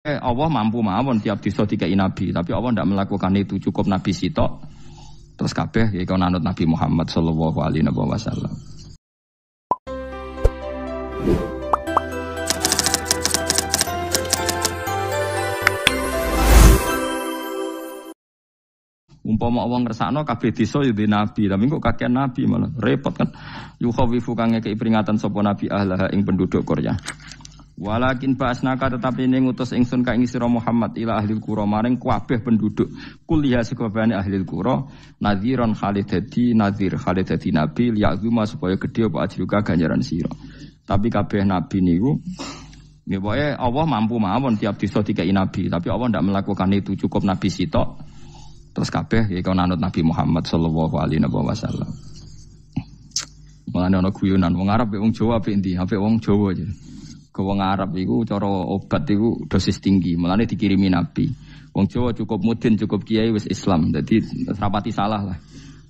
Allah mampu mawon tiap disa dikai nabi, tapi Allah tidak melakukan itu, cukup nabi sitok. Terus kabeh ya kon anut Nabi Muhammad sallallahu alaihi wasallam. Umpama wong ngersakno kabeh desa ya nabi, tapi kok kakek nabi malah repot kan. Yukhawifu kang ngekeki peringatan sapa nabi ahlaha ing penduduk Korea. Walakin ba'asnaka tetapi ning ngutus ingsun ka ing sira Muhammad ila ahlil qura maring kabeh penduduk kuliah sekabehane ahlil qura nadhiran khalidati nadhir khalidati nabi liya'zuma supaya gedhe apa ajruka ganjaran sira. Tapi kabeh nabi niku nggih pokoke Allah mampu mawon tiap disa dikai nabi, tapi Allah ndak melakukan itu, cukup nabi sitok. Terus kabeh ya kon anut Nabi Muhammad sallallahu alaihi wasallam. Mulane ana guyonan wong Arab wong Jawa apik endi? Apik wong Jawa aja. Ke wong Arab iku cara obat iku dosis tinggi, mulane dikirimi nabi. Wong Jawa cukup mudin, cukup kiai wis Islam. Dadi rapati salah lah.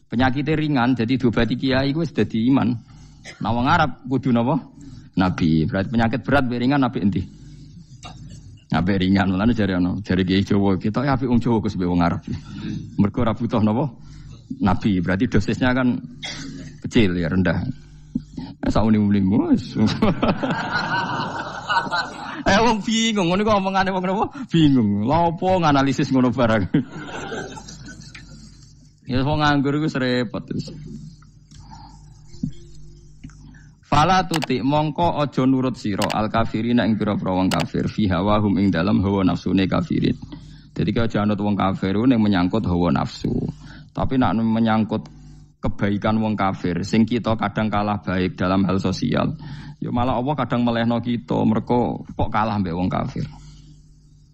Penyakitnya ringan jadi diobati kiai iku wis dadi iman. Nah wong Arab kudu napa? Nabi. Berarti penyakit berat ringan apik endi? Apik ringan, mulane jare kiai Jawa kita apik wong Jawa Gus wong Arab. Mergo ora butuh napa? Nabi. Berarti dosisnya kan kecil ya, rendah. Sauni-uni mus. Wong bingung, ngono kok omongane wong napa? Bingung. Lha opo nganalisis ngono barang. Ya wong nganggur iku repot terus. Fala tuti mongko aja nurut sira al kafirina ing pira-pira wong kafir fi hawahum ing dalam hawa nafsune kafirin. Jadi kalau aja anut wong kafir ning menyangkut hawa nafsu. Tapi nek menyangkut kebaikan wong kafir sing kita kadang kalah baik dalam hal sosial. Ya malah Allah kadang melehno kita mergo kok kalah mbek wong kafir.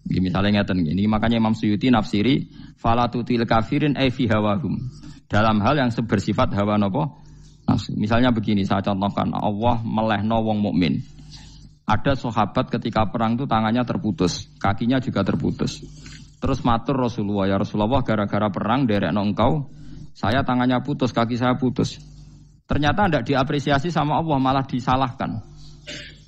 Iki misale ngeten iki makanya Imam Suyuti nafsiri fala tutil kafirin ai fi hawahum. Dalam hal yang bersifat hawa napa? Nafsu. Misalnya begini, saya contohkan Allah melehno wong mukmin. Ada sahabat ketika perang itu tangannya terputus, kakinya juga terputus. Terus matur Rasulullah, ya Rasulullah gara-gara perang derekno engkau saya tangannya putus, kaki saya putus. Ternyata tidak diapresiasi sama Allah, malah disalahkan.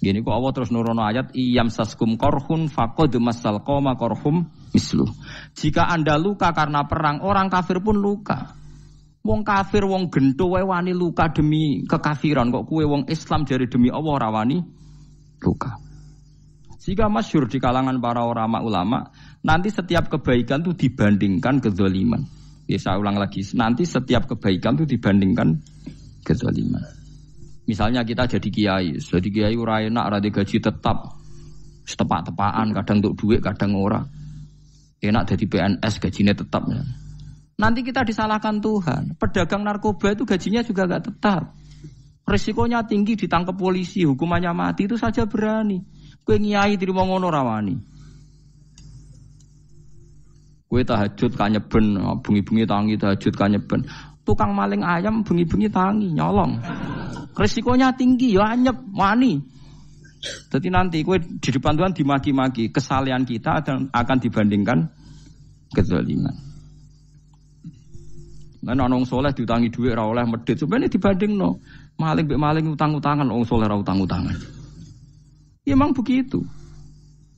Gini kok Allah terus nurono ayat iyam saskum korhun faqad masal qoma korhum mislu. Jika Anda luka karena perang, orang kafir pun luka. Wong kafir wong gento wae wani luka demi kekafiran, kok kue wong Islam jare demi Allah ora wani luka. Jika masyhur di kalangan para ulama, nanti setiap kebaikan itu dibandingkan kezaliman. Ya saya ulang lagi, nanti setiap kebaikan itu dibandingkan kezaliman. Misalnya kita jadi kiai ora enak, ora gaji tetap, setepak-tepakan, kadang untuk duit, kadang ora. Enak jadi PNS, gajinya tetap. Ya. Nanti kita disalahkan Tuhan. Pedagang narkoba itu gajinya juga enggak tetap. Risikonya tinggi, ditangkap polisi, hukumannya mati, itu saja berani. Kowe nyai trimo ngono ra wani. Kowe tahajud kanyeben, bengi-bengi tangi tahajud kanyeben. Tukang maling ayam bengi-bengi tangi nyolong. Risikonya tinggi ya anyep wani. Jadi nanti kowe di depan Tuhan dimaki-maki, kesalahan kita akan dibandingkan kezaliman. Nek ana wong saleh diutangi dhuwit ora oleh medhit, sebenarnya dibandingno. Maling mbek maling utang-utangan, wong saleh ora utang-utangan. Ya memang begitu.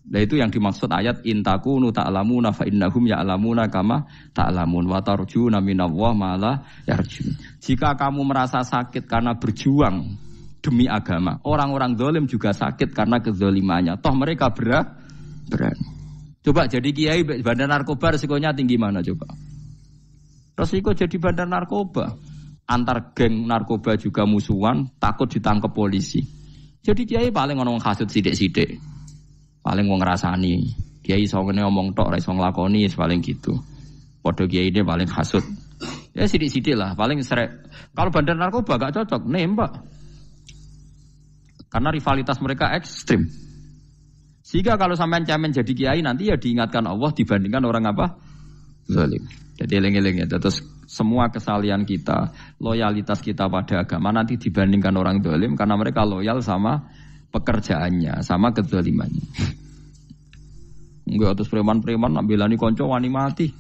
Nah itu yang dimaksud ayat intakunu ta'lamuna fa innahum ya'lamuna kama ta'lamun wa tarjuna minallah ma la yarjun. Jika kamu merasa sakit karena berjuang demi agama, orang-orang zalim juga sakit karena kezalimannya. Toh mereka berani. Coba jadi kiai bandar narkoba resikonya tinggi mana coba? Resiko jadi bandar narkoba. Antar geng narkoba juga musuhan, takut ditangkap polisi. Jadi kiai paling ono kasut sithik-sithik. Paling wong ngrasani. Kiai iso ngene omong tok, ora iso nglakoni, paling gitu. Padha kiai ini paling hasud. Ya sithik-sithik lah, paling serek. Kalau bandar narkoba gak cocok, nembak. Karena rivalitas mereka ekstrim. Sehingga kalau sampean cemen jadi kiai nanti ya diingatkan Allah dibandingkan orang apa? Zalim. Jadi eling-eling ya. Terus semua kesalahan kita, loyalitas kita pada agama nanti dibandingkan orang zalim karena mereka loyal sama pekerjaannya, sama kezalimannya. Enggak terus preman-preman nak belani kanca wani mati.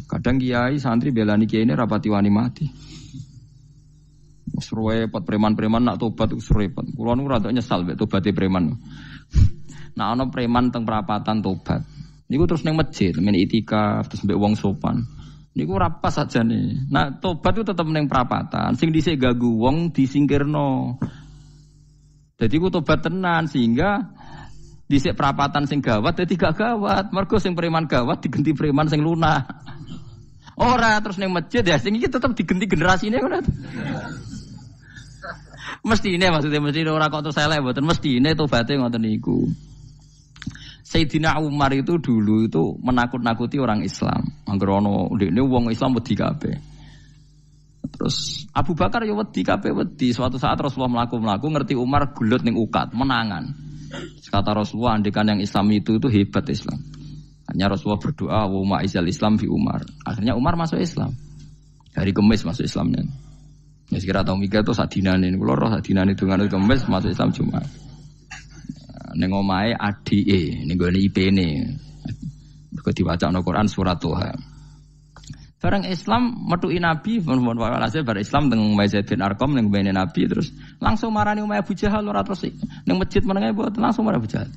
Kadang kiai santri belani kiai ini rapati wani mati. Repot preman-preman nak tobat repot. Kulo nu rada nyesal mek tobaté preman. Nah ana preman teng perapatan tobat. Niku terus ning masjid, men itikaf terus mbek wong sopan. Niku ora pas sajane. Nah tobat itu tetep ning perapatan. Sing dhisik ganggu wong disingkirno. Jadi ku tobat tenan sehingga dhisik perapatan sing gawat dadi gak gawat. Mergo sing preman gawat diganti preman sing lunah. Ora terus ning masjid ya sing iki tetep diganti generasine ngono. Mestine maksudnya mesti ora kok terus elek mboten mestine tobaté ngoten niku. Sayyidina Umar itu dulu itu menakut-nakuti orang Islam. Angger ana ndekne wong Islam wedi kabeh. Terus Abu Bakar ya wedi kabeh wedi. Suatu saat Rasulullah mlaku-mlaku ngerti Umar gulut ning ukat, menangan. Kata Rasulullah andikan yang Islam itu hebat Islam. Hanya Rasulullah berdoa wa ma'izal Islam fi Umar. Akhirnya Umar masuk Islam. Hari Kamis masuk Islamnya. Ya sekira tau mikir to sadinane kula roh sadinane dongane Kamis masuk Islam Jumat. Ning omahe adike ning gone IP-ne. Kok diwacana Quran surat Toha. Bareng Islam metuki Nabi, mohon walhasil bar Islam teng Zaid bin Arqam ning mbene Nabi terus langsung marani Umayyah Abu Jahal ora terus ning masjid menenge mboten langsung marani Abu Jahal.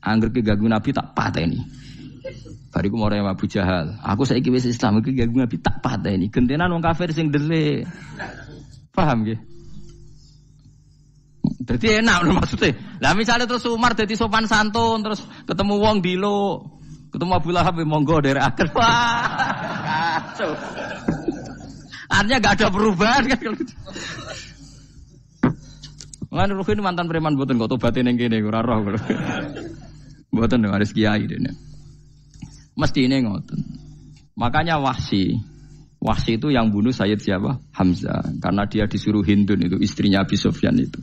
Angger ki ganggu Nabi tak pateni. Bariku marani Abu Jahal. Aku saiki wis Islam iki ganggu Nabi tak pateni. Gentenan wong kafir sing delik. Paham nggih? Jadi enak maksudnya. Lah misalnya terus Umar jadi sopan santun terus ketemu wong dilo, ketemu Abu Lahab monggo dari akhir. Wah. Kacau. Artinya enggak ada perubahan kan kalau gitu. Lan Ruhin mantan preman mboten kok tobaté ning kene ora roh kok. Mboten harus kiai dene. Mestine ngoten. Makanya Wahsy itu yang bunuh Sayyid siapa? Hamzah. Karena dia disuruh Hindun itu istrinya Abi Sufyan itu.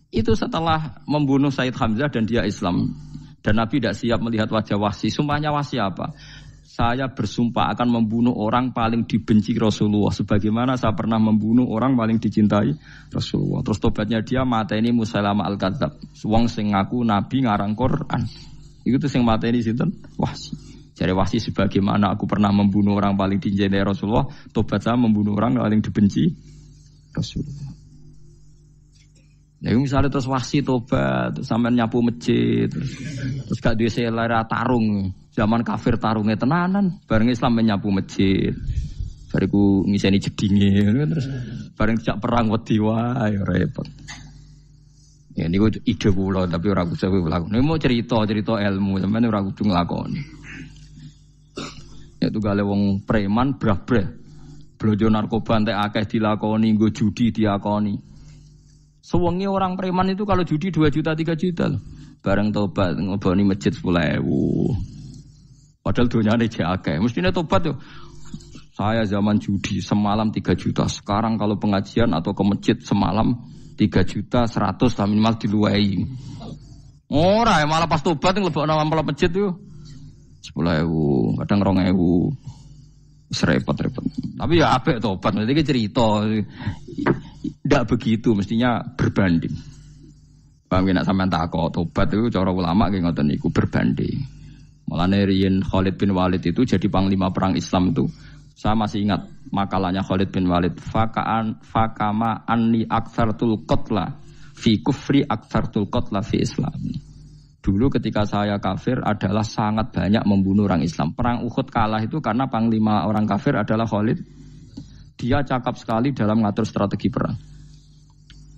Itu setelah membunuh Sayyid Hamzah dan dia Islam. Dan Nabi tidak siap melihat wajah Wahsy. Sumpahnya Wahsy apa? Saya bersumpah akan membunuh orang paling dibenci Rasulullah. Sebagaimana saya pernah membunuh orang paling dicintai Rasulullah. Terus tobatnya dia mateni Musailamah al-Kadzab. Wong sing ngaku Nabi ngarang Quran. Itu tuh sing mateni sinten? Wahsy. Jadi Wahsy sebagaimana aku pernah membunuh orang paling dicintai Rasulullah. Tobat saya membunuh orang paling dibenci Rasulullah. Ya misalnya terus Wahsy tobat, terus sampean nyapu masjid, terus gak duwe selera tarung, zaman kafir tarungnya tenanan, bareng Islam nyapu masjid, bariku ngiseni jedinge, terus bareng dijak perang wedi wae repot. Ya niku ide kula tapi ora kudu nglakoni. Nek mau cerita ilmu, sampean ora kudu nglakoni. Ya tugale wong preman brah-brah. Blojo narkoba entek akeh dilakoni, nggo judi diakoni. Sewengi orang preman itu kalau judi 2 juta 3 juta loh. Bareng tobat ngoboni masjid 10.000. Padahal donyane jek akeh. Mestine tobat yo. Saya zaman judi semalam 3 juta. Sekarang kalau pengajian atau ke masjid semalam 3 juta 100 lah minimal diluwei. Ora malah pas tobat nglebokno amplop masjid yo 10.000, kadang 2.000. Repot-repot. Tapi ya apik tobat, nanti cerita. Tidak begitu, mestinya berbanding. Paham nak sampean takok tobat itu cara ulama nggih ngoten niku berbanding. Mulane riyen Khalid bin Walid itu jadi panglima perang Islam itu. Saya masih ingat makalahnya Khalid bin Walid, fakama anni aktsartul qatla fi kufri aktsartul qatla fi Islam. Dulu ketika saya kafir adalah sangat banyak membunuh orang Islam. Perang Uhud kalah itu karena panglima orang kafir adalah Khalid. Dia cakap sekali dalam ngatur strategi perang.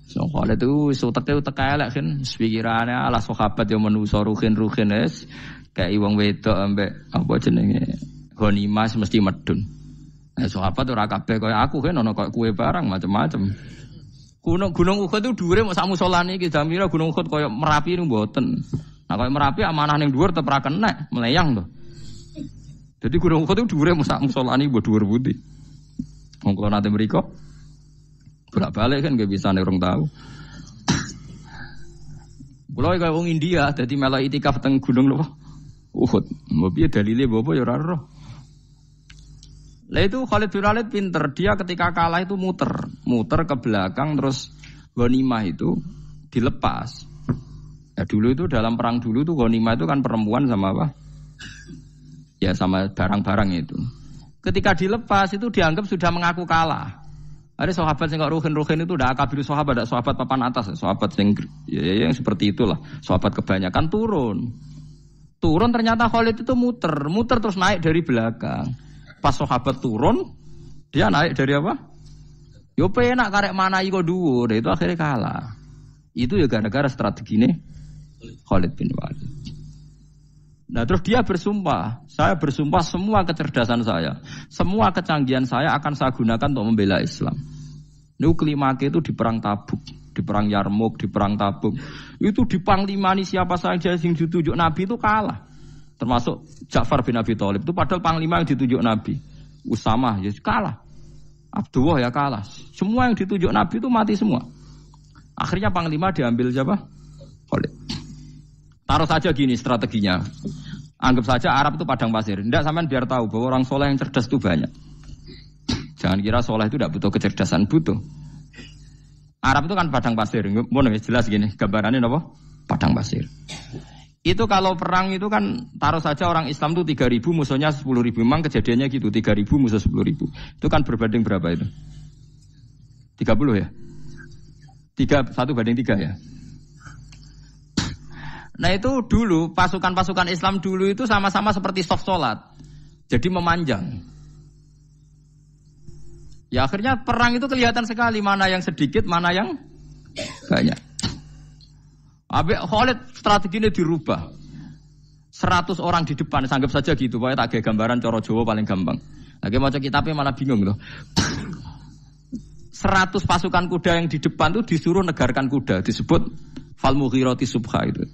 So Khalid itu utek elek kan. Pikirannya ala sahabat yang menuso ruhin es. Kayak wong wedok ambek apa jenenge ghanimah mesti medun. Nah sahabat ora kabeh kaya aku kan ono kaya kue barang macam-macam. Gunung Uhud itu dhuwure mok sak musolane iki jamira Gunung Uhud kaya Merapi niku mboten. Nah kalau Merapi amanah ning dhuwur tetep ra kenek, meleyang to. Jadi Gunung Uhud itu dhuwure sak musolani mbok dhuwur putih. Wong kula nate mriko bolak-balik kan nggak bisa nek urung tahu. Kula kaya wong India dadi melok itikaf teng Gunung lho. Uhud. Mbok piye dalile apa ya ora roh. Lah itu Khalid bin Walid pinter, dia ketika kalah itu muter ke belakang terus ghanimah itu dilepas. Ya dulu itu dalam perang dulu tuh ghanimah itu kan perempuan sama apa? Ya sama barang-barang itu. Ketika dilepas itu dianggap sudah mengaku kalah. Ada sahabat yang kok ruhin itu udah akabir sahabat, ada sahabat papan atas, sahabat yang seperti itulah. Sahabat kebanyakan turun ternyata Khalid itu muter terus naik dari belakang. Pas sahabat turun, dia naik dari apa? Yo penak karek mana iko dhuwur, itu akhirnya kalah. Itu ya gara-gara strategi ini Khalid bin Walid. Nah terus dia bersumpah, saya bersumpah semua kecerdasan saya, semua kecanggihan saya akan saya gunakan untuk membela Islam. Ini kelimake itu di perang Tabuk, di perang Yarmuk, di perang Tabuk. Itu di panglimani siapa saja yang ditunjuk Nabi itu kalah. Termasuk Ja'far bin Abi Thalib itu padahal panglima yang ditunjuk Nabi. Usamah ya kalah. Abdullah ya kalah. Semua yang ditunjuk Nabi itu mati semua. Akhirnya panglima diambil siapa? Khalid. Taruh saja gini strateginya. Anggap saja Arab itu padang pasir. Tidak sampean biar tahu bahwa orang soleh yang cerdas itu banyak. Jangan kira soleh itu tidak butuh kecerdasan, butuh. Arab itu kan padang pasir. Mau jelas gini gambarannya apa? Padang pasir. Itu kalau perang itu kan taruh saja orang Islam itu 3.000 musuhnya 10.000. Memang kejadiannya gitu 3.000 musuh 10.000. Itu kan berbanding berapa itu? 30 ya? 1 banding 3 ya? Nah itu dulu pasukan-pasukan Islam dulu itu sama-sama seperti soft sholat. Jadi memanjang. Ya akhirnya perang itu kelihatan sekali mana yang sedikit, mana yang banyak. Habis Khalid strateginya dirubah. 100 orang di depan, anggap saja gitu. Pokoknya tak kayak gambaran coro Jawa paling gampang. Lagi mau kitabnya malah bingung loh. 100 pasukan kuda yang di depan itu disuruh negarkan kuda. Disebut fal mughirati subha itu.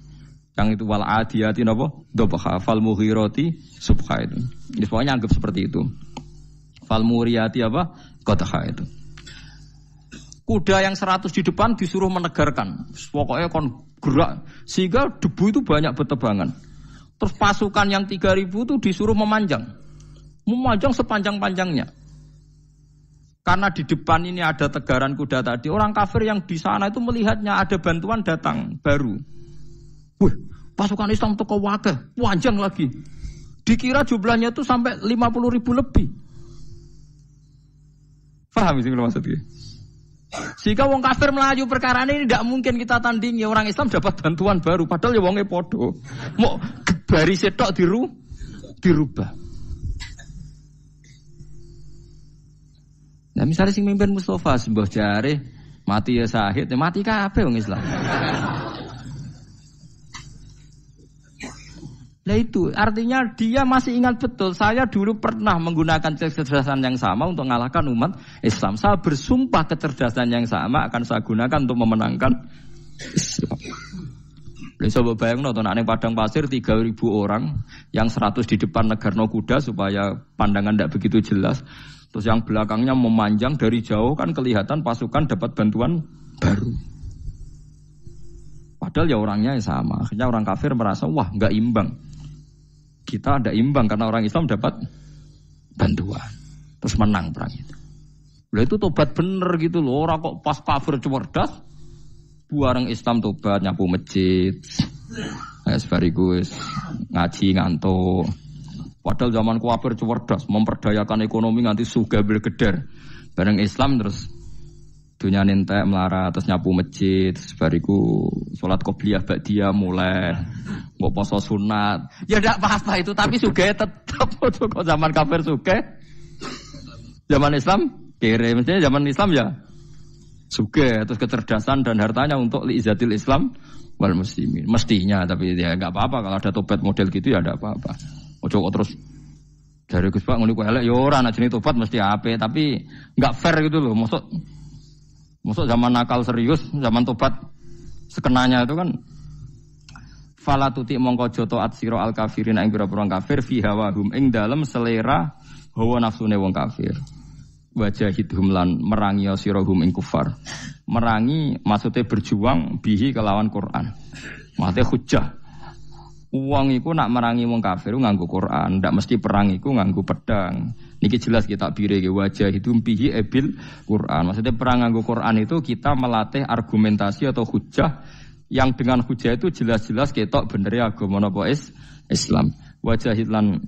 Yang itu wal adiyati napa? Dobha fal mughirati subha itu. Jadi pokoknya anggap seperti itu. Fal muriyati apa? Qadha itu. Kuda yang 100 di depan disuruh menegarkan. Pokoknya kon gerak sehingga debu itu banyak bertebangan. Terus pasukan yang 3.000 itu disuruh memanjang sepanjang-panjangnya. Karena di depan ini ada tegaran kuda tadi, orang kafir yang di sana itu melihatnya ada bantuan datang baru. Wih, pasukan Islam teko wakeh, panjang lagi. Dikira jumlahnya itu sampai 50.000 lebih. Paham sih maksudnya? Sehingga wong kafir melaju perkara ini tidak mungkin kita tandingi. Orang Islam dapat bantuan baru padahal ya wonge podo. Mau baris tok dirubah. Nah misalnya sing mimpin Mustafa sembah jare mati ya syahid, mati kabeh wong Islam. Nah itu artinya dia masih ingat betul. Saya dulu pernah menggunakan kecerdasan yang sama untuk mengalahkan umat Islam. Saya bersumpah kecerdasan yang sama akan saya gunakan untuk memenangkan Islam. Lalu coba bayangkan nonton ane padang pasir 3.000 orang yang 100 di depan negarno kuda supaya pandangan tidak begitu jelas. Terus yang belakangnya memanjang dari jauh kan kelihatan pasukan dapat bantuan baru. Padahal ya orangnya sama. Akhirnya orang kafir merasa wah nggak imbang. Kita ada imbang karena orang Islam dapat bantuan. Terus menang perang itu. Lah itu tobat bener gitu loh. Orang kok pas kafir cerdas. Buareng Islam tobat nyapu masjid. Sebarigus ngaji ngantuk. Padahal zaman kafir cerdas memperdayakan ekonomi nganti sugih bergeder. Bareng Islam terus dunia nentek melarat terus nyapu masjid sebariku sholat qobliyah ba'diyah mulai mau poso sunat ya tidak apa-apa itu tapi sugih tetap kok zaman kafir sugih zaman Islam kere mestinya zaman Islam ya sugih terus kecerdasan dan hartanya untuk liizatil Islam wal muslimin mestinya tapi ya enggak apa-apa kalau ada tobat model gitu ya enggak apa-apa ojo terus dari Gus Pak ngono ku elek ya ora ana jenenge tobat mesti apik tapi enggak fair gitu loh Maksud zaman nakal serius, zaman tobat sekenanya itu kan fala tuti mongko joto atsira al kafirin ing pira-pira kafir fi hawahum ing dalem selera hawa nafsune wong kafir. Wajahidhum lan merangi sirahum ing kufar. Merangi maksudnya berjuang bihi kelawan Quran. Maksudnya hujjah. Wong iku nak merangi wong kafir nganggo Quran, ndak mesti perang iku nganggo pedang. Niki jelas kita bire ge wajah itu bihi ebil Quran. Maksudnya perang nganggo Quran itu kita melatih argumentasi atau hujjah yang dengan hujjah itu jelas-jelas ketok bener agama napa Islam. Wajahid lan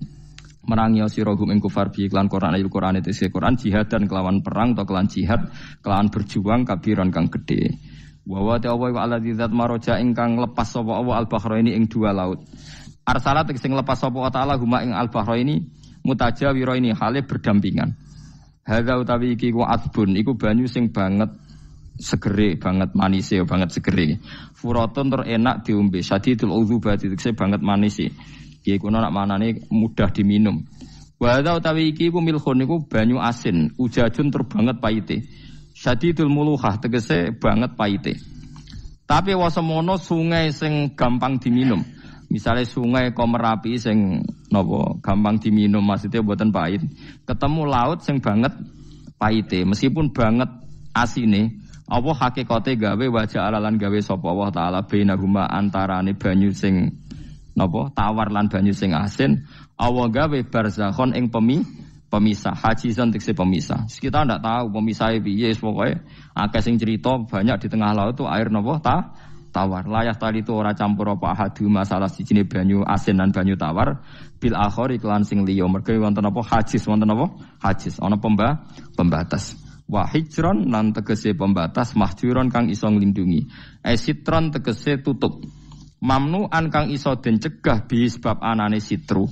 merangi sira hum ing kufar bi iklan Quran ayat Quran itu Quran jihad dan kelawan perang atau kelawan jihad kelawan berjuang kabiran kang gede. Wa ta'ala wa alladzi zat maraja ingkang lepas sapa Allah al-bahraini ing dua laut. Arsala sing lepas sapa taala huma ing al-bahraini mutajawiraini hale berdampingan. Hadza utawi iki ku asbun iku banyu sing banget segere banget manis ya banget segere. Furatun tur enak diombe, sadidul udzubati tekse banget manis. Iki kuno nak manane mudah diminum. Wa hadza utawi iki ku milkhun iku banyu asin, ujajun tur banget paite. Sadidul muluhah tegese banget paite. Tapi wasemono sungai sing gampang diminum. Misalnya sungai Komerapi sing napa gampang diminum maksudnya mboten pahit. Ketemu laut sing banget paite, meskipun banget asine Allah hakikate gawe wajah alalan gawe sapa Allah taala bainahuma antarane banyu sing napa tawar lan banyu sing asin Allah gawe barzakhon ing pemisah hajizan tekse pemisah. Kita ndak tahu pemisahnya piye pokoke akeh sing cerita banyak di tengah laut tuh air napa tawar. Layak tali itu ora campur apa hadu masalah sijine banyu asin lan banyu tawar bil akhir iklan sing liya mergo wonten apa hajiz wonten apa hajiz ana pembatas. Wa hijron lan tegese pembatas mahjuron kang iso nglindungi. Sitron tegese tutup. Mamnuan kang iso den cegah bi sebab anane sitru.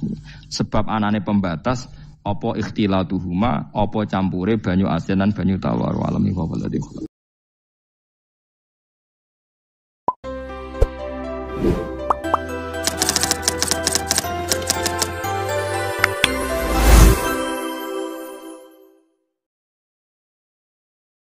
Sebab anane pembatas apa ikhtilatuhuma apa campure banyu asin lan banyu tawar walami wa